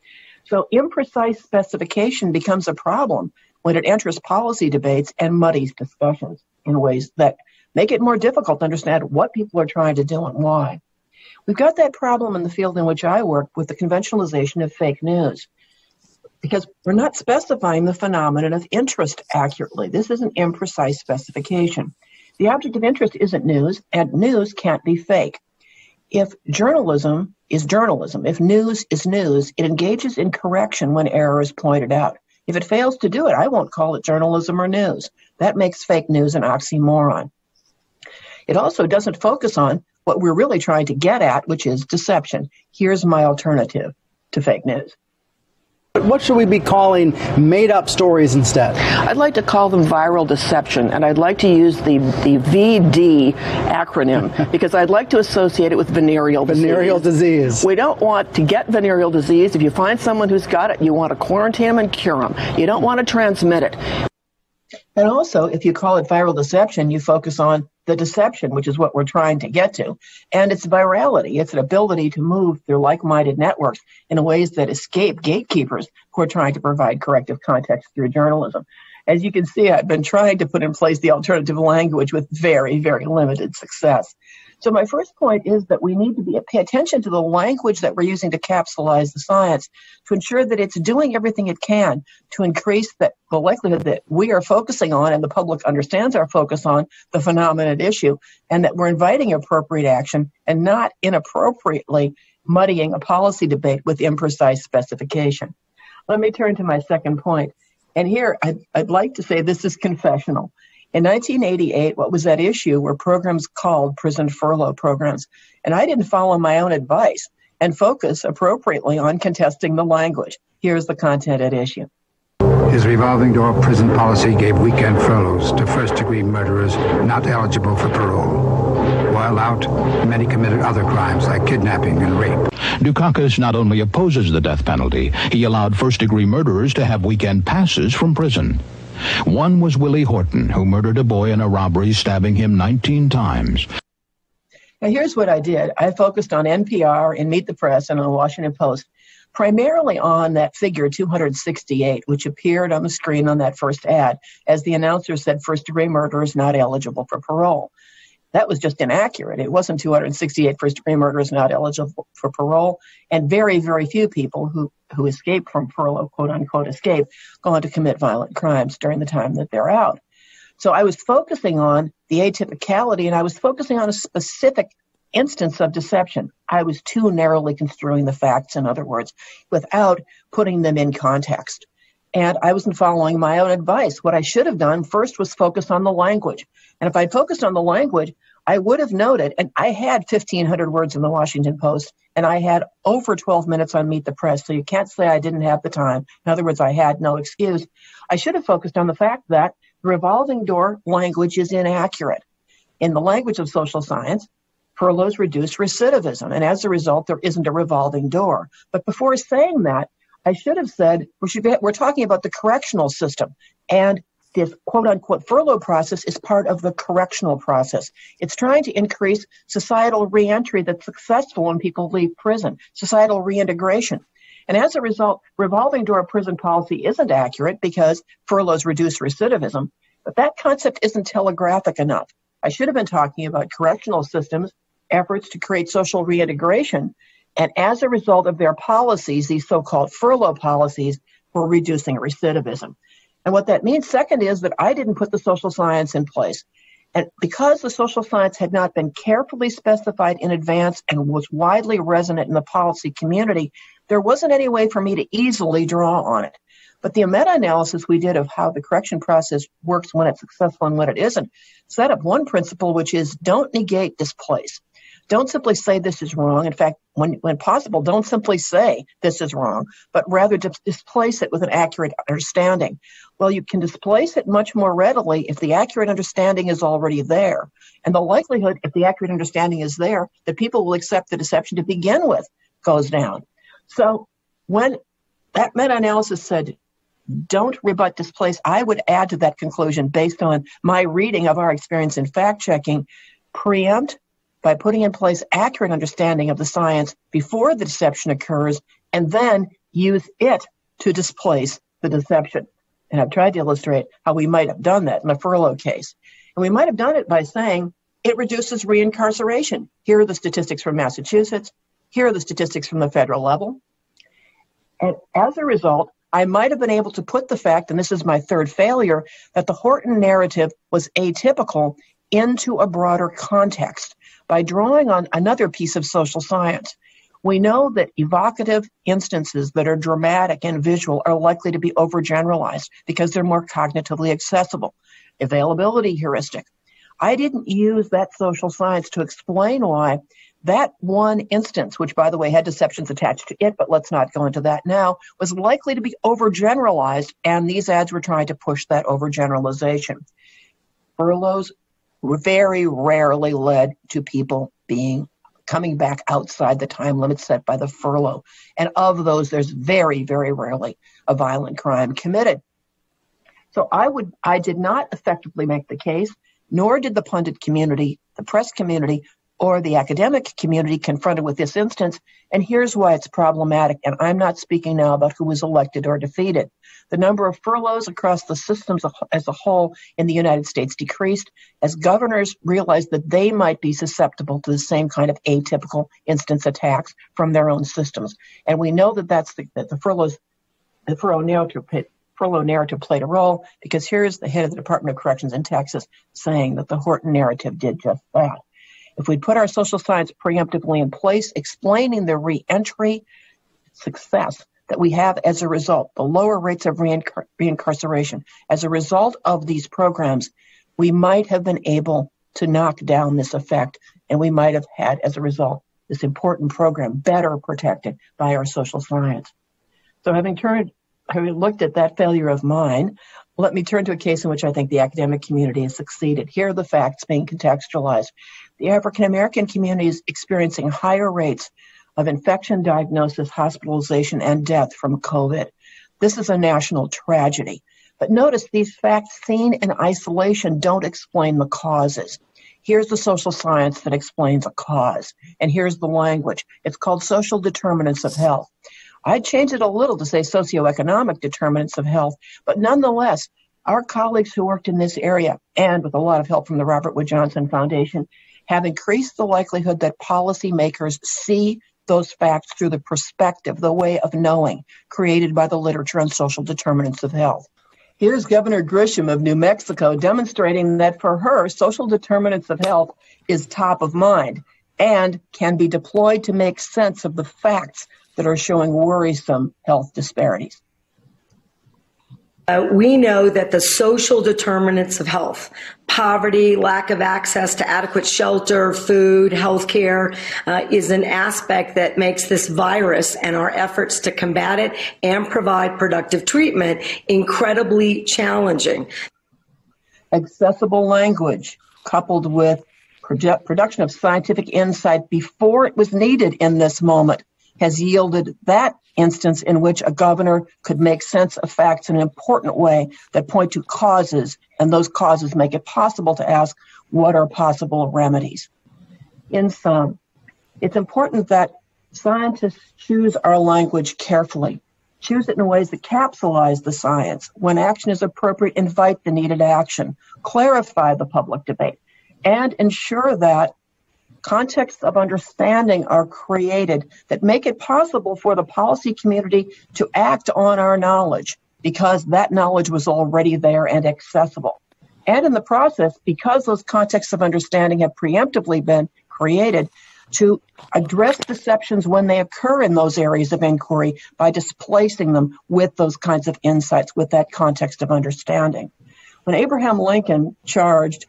So imprecise specification becomes a problem when it enters policy debates and muddies discussions in ways that make it more difficult to understand what people are trying to do and why. We've got that problem in the field in which I work with the conventionalization of fake news, because we're not specifying the phenomenon of interest accurately. This is an imprecise specification. The object of interest isn't news, and news can't be fake. If journalism is journalism, if news is news, it engages in correction when error is pointed out. If it fails to do it, I won't call it journalism or news. That makes fake news an oxymoron. It also doesn't focus on what we're really trying to get at, which is deception. Here's my alternative to fake news. What should we be calling made-up stories instead? I'd like to call them viral deception, and I'd like to use the VD acronym because I'd like to associate it with venereal disease. Venereal disease. We don't want to get venereal disease. If you find someone who's got it, you want to quarantine them and cure them. You don't want to transmit it. And also, if you call it viral deception, you focus on the deception, which is what we're trying to get to. And it's virality. It's an ability to move through like-minded networks in ways that escape gatekeepers who are trying to provide corrective context through journalism. As you can see, I've been trying to put in place the alternative language with very, very limited success. So my first point is that we need to pay attention to the language that we're using to capsulize the science to ensure that it's doing everything it can to increase the likelihood that we are focusing on and the public understands our focus on the phenomenon at issue, and that we're inviting appropriate action and not inappropriately muddying a policy debate with imprecise specification. Let me turn to my second point. And here I'd like to say this is confessional. In 1988, what was at issue were programs called prison furlough programs, and I didn't follow my own advice and focus appropriately on contesting the language. Here's the content at issue. His revolving door prison policy gave weekend furloughs to first-degree murderers not eligible for parole. While out, many committed other crimes like kidnapping and rape. Dukakis not only opposes the death penalty, he allowed first-degree murderers to have weekend passes from prison. One was Willie Horton, who murdered a boy in a robbery, stabbing him 19 times. Now, here's what I did. I focused on NPR and Meet the Press and on the Washington Post, primarily on that figure 268, which appeared on the screen on that first ad, as the announcer said first-degree murderers not eligible for parole. That was just inaccurate. It wasn't 268 first-degree murderers not eligible for parole, and very, very few people who escape from furlough, quote-unquote escape, go on to commit violent crimes during the time that they're out. So I was focusing on the atypicality, and I was focusing on a specific instance of deception. I was too narrowly construing the facts, in other words, without putting them in context. And I wasn't following my own advice. What I should have done first was focus on the language. And if I'd focused on the language, I would have noted, and I had 1,500 words in the Washington Post, and I had over 12 minutes on Meet the Press, so you can't say I didn't have the time. In other words, I had no excuse. I should have focused on the fact that the revolving door language is inaccurate. In the language of social science, furloughs reduce recidivism, and as a result, there isn't a revolving door. But before saying that, I should have said we're talking about the correctional system, and this quote-unquote furlough process is part of the correctional process. It's trying to increase societal reentry that's successful when people leave prison, societal reintegration. And as a result, revolving door prison policy isn't accurate because furloughs reduce recidivism, but that concept isn't telegraphic enough. I should have been talking about correctional systems, efforts to create social reintegration, and as a result of their policies, these so-called furlough policies, we're reducing recidivism. And what that means, second, is that I didn't put the social science in place. And because the social science had not been carefully specified in advance and was widely resonant in the policy community, there wasn't any way for me to easily draw on it. But the meta-analysis we did of how the correction process works when it's successful and when it isn't set up one principle, which is don't negate displace. Don't simply say this is wrong. In fact, when possible, don't simply say this is wrong, but rather displace it with an accurate understanding. Well, you can displace it much more readily if the accurate understanding is already there. And the likelihood, if the accurate understanding is there, that people will accept the deception to begin with goes down. So when that meta-analysis said, don't rebut displace, I would add to that conclusion based on my reading of our experience in fact-checking, preempt by putting in place accurate understanding of the science before the deception occurs, and then use it to displace the deception. And I've tried to illustrate how we might have done that in a furlough case. And we might have done it by saying it reduces reincarceration. Here are the statistics from Massachusetts. Here are the statistics from the federal level. And as a result, I might have been able to put the fact, and this is my third failure, that the Horton narrative was atypical into a broader context by drawing on another piece of social science. We know that evocative instances that are dramatic and visual are likely to be overgeneralized because they're more cognitively accessible. Availability heuristic. I didn't use that social science to explain why that one instance, which by the way had deceptions attached to it, but let's not go into that now, was likely to be overgeneralized, and these ads were trying to push that overgeneralization. Furloughs very rarely led to people coming back outside the time limit set by the furlough. And of those, there's very, very rarely a violent crime committed. So I did not effectively make the case, nor did the pundit community, the press community, or the academic community confronted with this instance. And here's why it's problematic. And I'm not speaking now about who was elected or defeated. The number of furloughs across the systems as a whole in the United States decreased as governors realized that they might be susceptible to the same kind of atypical instance attacks from their own systems. And we know that the furlough narrative played a role, because here's the head of the Department of Corrections in Texas saying that the Horton narrative did just that. If we put our social science preemptively in place, explaining the reentry success that we have as a result, the lower rates of reincarceration, as a result of these programs, we might have been able to knock down this effect, and we might have had, as a result, this important program better protected by our social science. So having looked at that failure of mine, let me turn to a case in which I think the academic community has succeeded. Here are the facts being contextualized. The African-American community is experiencing higher rates of infection, diagnosis, hospitalization, and death from COVID. This is a national tragedy. But notice these facts seen in isolation don't explain the causes. Here's the social science that explains a cause. And here's the language. It's called social determinants of health. I'd change it a little to say socioeconomic determinants of health, but nonetheless, our colleagues who worked in this area, and with a lot of help from the Robert Wood Johnson Foundation, have increased the likelihood that policymakers see those facts through the perspective, the way of knowing, created by the literature on social determinants of health. Here's Governor Grisham of New Mexico demonstrating that for her, social determinants of health is top of mind. and can be deployed to make sense of the facts that are showing worrisome health disparities. We know that the social determinants of health, poverty, lack of access to adequate shelter, food, health care, is an aspect that makes this virus and our efforts to combat it and provide productive treatment incredibly challenging. Accessible language coupled with production of scientific insight before it was needed in this moment has yielded that instance in which a governor could make sense of facts in an important way that point to causes, and those causes make it possible to ask what are possible remedies. In sum, it's important that scientists choose our language carefully, choose it in ways that capsulize the science. When action is appropriate, invite the needed action, clarify the public debate, and ensure that contexts of understanding are created that make it possible for the policy community to act on our knowledge because that knowledge was already there and accessible. And in the process, because those contexts of understanding have preemptively been created, to address deceptions when they occur in those areas of inquiry by displacing them with those kinds of insights, with that context of understanding. When Abraham Lincoln charged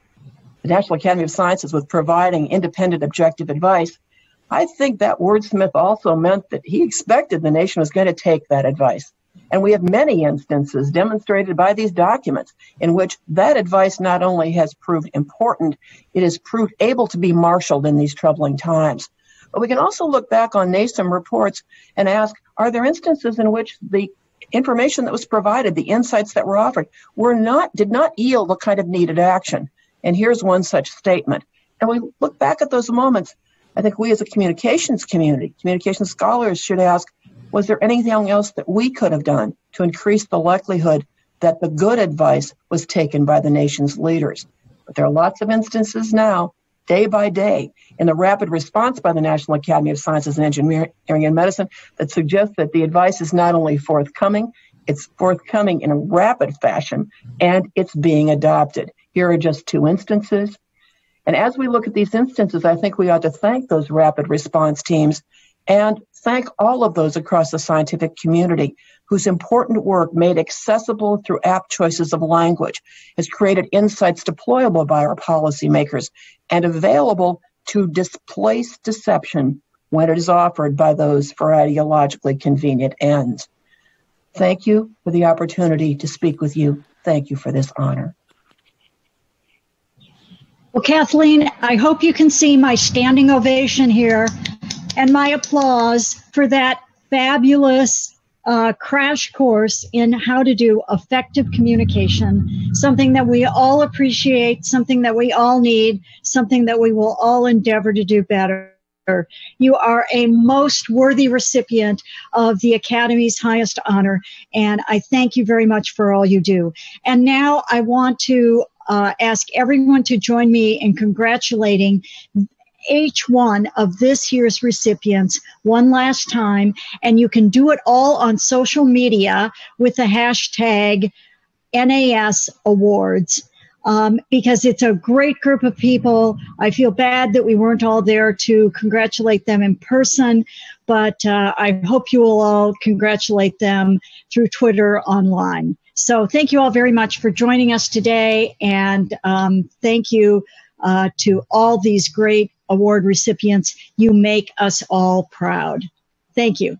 the National Academy of Sciences with providing independent, objective advice, I think that wordsmith also meant that he expected the nation was going to take that advice. And we have many instances demonstrated by these documents in which that advice not only has proved important, it has proved able to be marshaled in these troubling times. But we can also look back on NASAM reports and ask, are there instances in which the information that was provided, the insights that were offered, did not yield the kind of needed action? And here's one such statement. And we look back at those moments. I think we as a communications community, communication scholars should ask, was there anything else that we could have done to increase the likelihood that the good advice was taken by the nation's leaders? But there are lots of instances now, day by day, in the rapid response by the National Academy of Sciences and Engineering and Medicine that suggests that the advice is not only forthcoming, it's forthcoming in a rapid fashion, and it's being adopted. Here are just two instances. And as we look at these instances, I think we ought to thank those rapid response teams and thank all of those across the scientific community whose important work made accessible through apt choices of language has created insights deployable by our policymakers and available to displace deception when it is offered by those for ideologically convenient ends. Thank you for the opportunity to speak with you. Thank you for this honor. Well, Kathleen, I hope you can see my standing ovation here and my applause for that fabulous crash course in how to do effective communication, something that we all appreciate, something that we all need, something that we will all endeavor to do better. You are a most worthy recipient of the Academy's highest honor, and I thank you very much for all you do. And now I want to ask everyone to join me in congratulating each one of this year's recipients one last time, and you can do it all on social media with the hashtag NAS Awards. Because it's a great group of people. I feel bad that we weren't all there to congratulate them in person, but I hope you will all congratulate them through Twitter online. So thank you all very much for joining us today, and thank you to all these great award recipients. You make us all proud. Thank you.